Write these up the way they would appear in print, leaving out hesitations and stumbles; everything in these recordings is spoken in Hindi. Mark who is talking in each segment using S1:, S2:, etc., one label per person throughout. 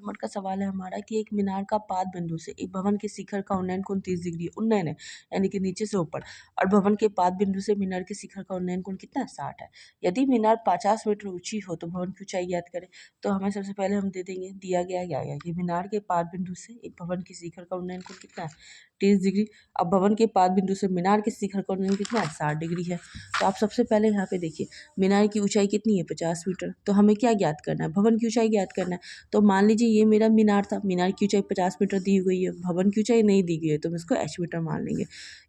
S1: नंबर का सवाल है हमारा कि एक मीनार का पाद बिंदु से एक भवन के शिखर का उन्नयन कोण 30 डिग्री उन्नयन है, यानी कि नीचे से ऊपर, और भवन के पाद बिंदु से मीनार के शिखर का उन्नयन कोण कितना है 60 है। यदि मीनार 50 मीटर ऊंची हो तो भवन की ऊंचाई ज्ञात करें। तो हमें सबसे पहले हम दे देंगे, दिया गया क्या गया कि मीनार के पाद बिंदु से एक भवन के शिखर का उन्नयन कोण कितना है 30 डिग्री। अब भवन के पाद बिंदु से मीनार के शिखर का उन्नयन कितना है 60 डिग्री है। तो आप सबसे पहले यहाँ पे देखिए मीनार की ऊंचाई कितनी है 50 मीटर, तो हमें क्या ज्ञात करना है, भवन की ऊंचाई ज्ञात करना है। तो मान लीजिए ये मेरा मीनार था, मीनार की ऊंचाई 50 मीटर दी हुई है, भवन की ऊंचाई नहीं दी गई है, तो हम इसको h मीटर मान लेंगे।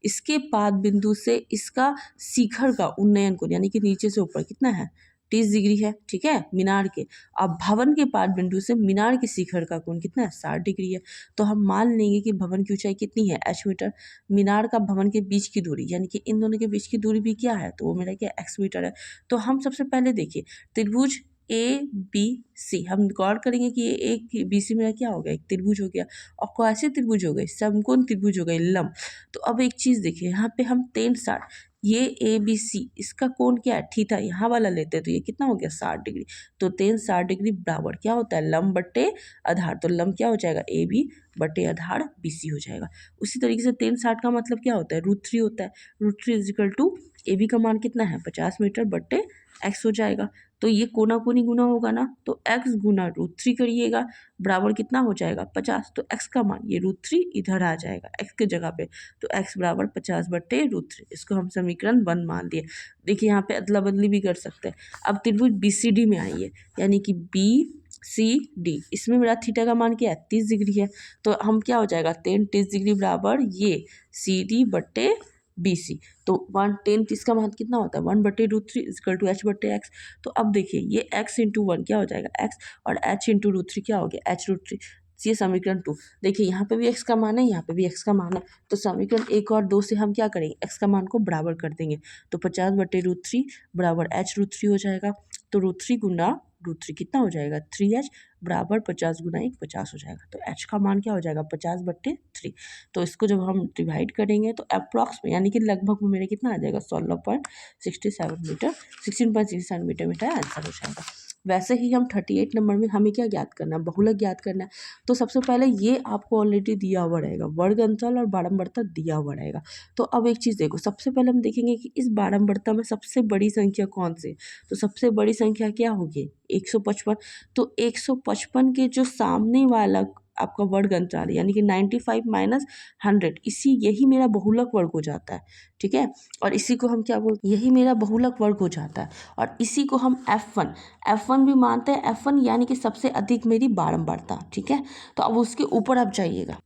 S1: इसके पाद बिंदु से इसका शिखर का उन्नयन कोण यानी कि नीचे से ऊपर कितना है 30 डिग्री है, ठीक है, मीनार के। अब भवन के पाद बिंदु से मीनार के शिखर का कोण कितना है 60 डिग्री है। तो हम मान लेंगे कि भवन की ऊंचाई कितनी है h मीटर, मीनार का भवन के बीच की दूरी यानी कि इन दोनों के बीच की दूरी भी क्या है, तो वो मेरा क्या x मीटर है। तो हम सबसे पहले देखिए त्रिभुज ABC, हम गौर करेंगे कि ये एक BC मेरा क्या हो गया, एक त्रिभुज हो गया, और कैसे त्रिभुज हो गए, समकोण त्रिभुज हो गए, लंब। तो अब एक चीज़ देखिए यहाँ पे हम 360, ये ABC इसका कोण क्या है थीटा, यहाँ वाला लेते हैं तो ये कितना हो गया 60 डिग्री। तो 360 डिग्री बराबर क्या होता है लंब बट्टे आधार, तो लंब क्या हो जाएगा AB बटे आधार BC हो जाएगा। उसी तरीके से 360 का मतलब क्या होता है √3 होता है, √3 इजिकल टू AB का मान कितना है 50 मीटर बट्टे x हो जाएगा। तो ये कोना कोनी गुना होगा ना, तो x गुना √3 करिएगा बराबर कितना हो जाएगा 50। तो x का मान ये √3 इधर आ जाएगा x के जगह पे, तो x बराबर 50 बट्टे √3, इसको हम समीकरण 1 मान दिए। देखिए यहाँ पे अदला बदली भी कर सकते हैं। अब त्रिभुज BCD में आइए, यानी कि BCD, इसमें मेरा थीटा का मान क्या है 30 डिग्री है, तो हम क्या हो जाएगा 30 डिग्री बराबर ये CD बट्टे BC। तो 110 का मान कितना होता है 1 बट्टे √3 इजकल टू h बट्टे x। तो अब देखिए ये x इंटू 1 क्या हो जाएगा x, और h इंटू √3 क्या हो गया h √3। ये समीकरण 2। देखिए यहाँ पे भी x का मान है, यहाँ पे भी x का मान है, तो समीकरण 1 और 2 से हम क्या करेंगे x का मान को बराबर कर देंगे। तो 50 बट्टे √3 बराबर h √3 हो जाएगा। तो √3 गुना √3 कितना हो जाएगा 3h बराबर 50 गुना 1 50 हो जाएगा। तो h का मान क्या हो जाएगा 50 बट्टे 3। तो इसको जब हम डिवाइड करेंगे तो अप्रॉक्स में यानी कि लगभग में मेरे कितना आ जाएगा 16.67 मीटर, 16.67 मीटर मेरा आंसर हो जाएगा। वैसे ही हम 38 नंबर में हमें क्या ज्ञात करना है, बहुलक ज्ञात करना है। तो सबसे पहले ये आपको ऑलरेडी दिया हुआ रहेगा, वर्ग अंतराल और बारंबारता दिया हुआ रहेगा। तो अब एक चीज़ देखो, सबसे पहले हम देखेंगे कि इस बारंबारता में सबसे बड़ी संख्या कौन सी है। तो सबसे बड़ी संख्या क्या होगी 155। तो 155 के जो सामने वाला आपका वर्ग अंतराल यानी कि 95 माइनस 100, यही मेरा बहुलक वर्ग हो जाता है, ठीक है। और इसी को हम क्या बोलते हैं, यही मेरा बहुलक वर्ग हो जाता है, और इसी को हम F1 भी मानते हैं। F1 यानी कि सबसे अधिक मेरी बारंबारता, ठीक है। तो अब उसके ऊपर आप जाइएगा।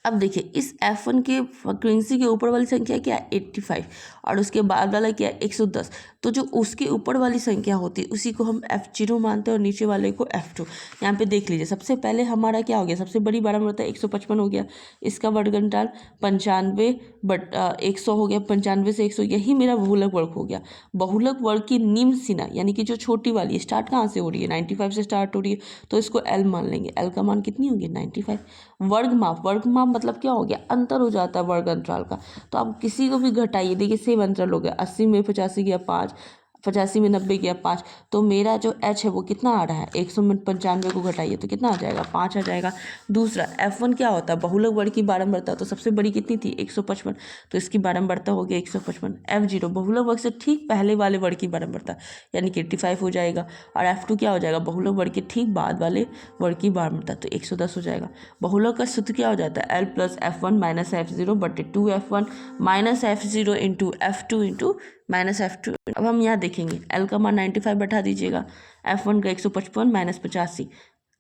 S1: अब देखिए इस F1 के फ्रीक्वेंसी के ऊपर वाली संख्या क्या है 85, और उसके बाद वाला क्या है 110। तो जो उसके ऊपर वाली संख्या होती है उसी को हम F0 मानते हैं और नीचे वाले को F2। यहाँ पे देख लीजिए सबसे पहले हमारा क्या हो गया, सबसे बड़ी बारंबारता 155 हो गया, इसका वर्ग अंतराल 95 बट 100 हो गया, 95 से 100 यही मेरा बहुलक वर्ग हो गया। बहुलक वर्ग की निम्न सीमा यानी कि जो छोटी वाली स्टार्ट कहाँ से हो रही है 95 से स्टार्ट हो रही है, तो इसको L मान लेंगे। L का मान कितनी होगी 95। वर्ग माप मतलब क्या हो गया अंतर हो जाता है वर्ग अंतराल का। तो आप किसी को भी घटाइए, देखिए सेम अंतराल हो गया, 80 में 85 गया 5, 85 में 90 गया 5, तो मेरा जो h है वो कितना आ रहा है 100 में 95 को घटाइए तो कितना आ जाएगा 5 आ जाएगा। दूसरा F1 क्या होता है बहुलक वर्ग की बारंबारता, तो सबसे बड़ी कितनी थी 155, तो इसकी बारंबारता हो गया 155। F0 बहुलक वर्ग से ठीक पहले वाले वर्ग की बारंबारता यानी कि 85 हो जाएगा, और F2 क्या हो जाएगा बहुलक वर्ग के ठीक बाद वाले वर्ग की बारंबारता, तो 110 हो जाएगा। बहुलक का सूत्र क्या हो जाता है L plus F1 minus F0 बटे 2F1 minus F0 into F2 into minus F2। अब हम यहाँ देखेंगे L का मान 95 बैठा दीजिएगा, F1 का 155 माइनस 85,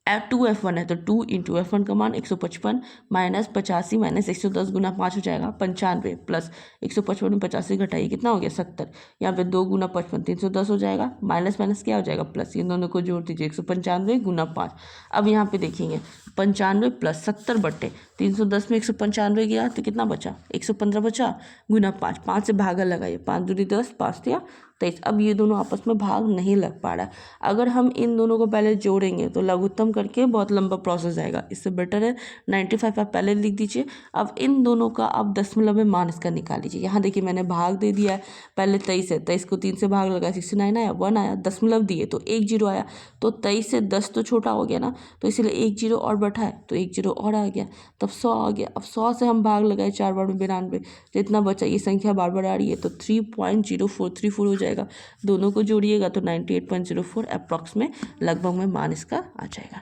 S1: F1 है तो 2 इंटू F1 का मान 155 माइनस 85 माइनस 110 गुना 5 हो जाएगा 95 प्लस 155 में 85 घटाइए कितना हो गया 70। यहाँ पे 2 गुना 55 310 हो जाएगा, माइनस माइनस क्या हो जाएगा प्लस, इन दोनों को जोड़ दीजिए 195 गुना 5। अब यहाँ पे देखेंगे 95 प्लस 70 बट्टे 310 में 195 गया तो कितना बचा 115 बचा, गुना 5, 5 से भागा लगाइए, 5 दूनी 10 5 दिया 23। अब ये दोनों आपस में भाग नहीं लग पा रहा। अगर हम इन दोनों को पहले जोड़ेंगे तो लघुत्तम करके बहुत लंबा प्रोसेस जाएगा, इससे बेटर है 95 आप पहले लिख दीजिए। अब इन दोनों का आप दशमलव में मान इसका निकाल लीजिए। यहाँ देखिए मैंने भाग दे दिया है, पहले 23 है, 23 को 3 से भाग लगा 69 आया, 1 आया, दशमलव दिए तो 1 जीरो आया। तो 23 से 10 तो छोटा हो गया ना, तो इसीलिए 1 जीरो और बढ़ा है तो 1 जीरो और आ गया, तब 100 आ गया। अब 100 से हम भाग लगाए 4 बार में 92, जितना बचा ये संख्या बार बार आ रही है तो 3.0434 हो जाएगा। दोनों को जोड़िएगा तो 98.04 अप्रॉक्स में लगभग में मान इसका आ जाएगा।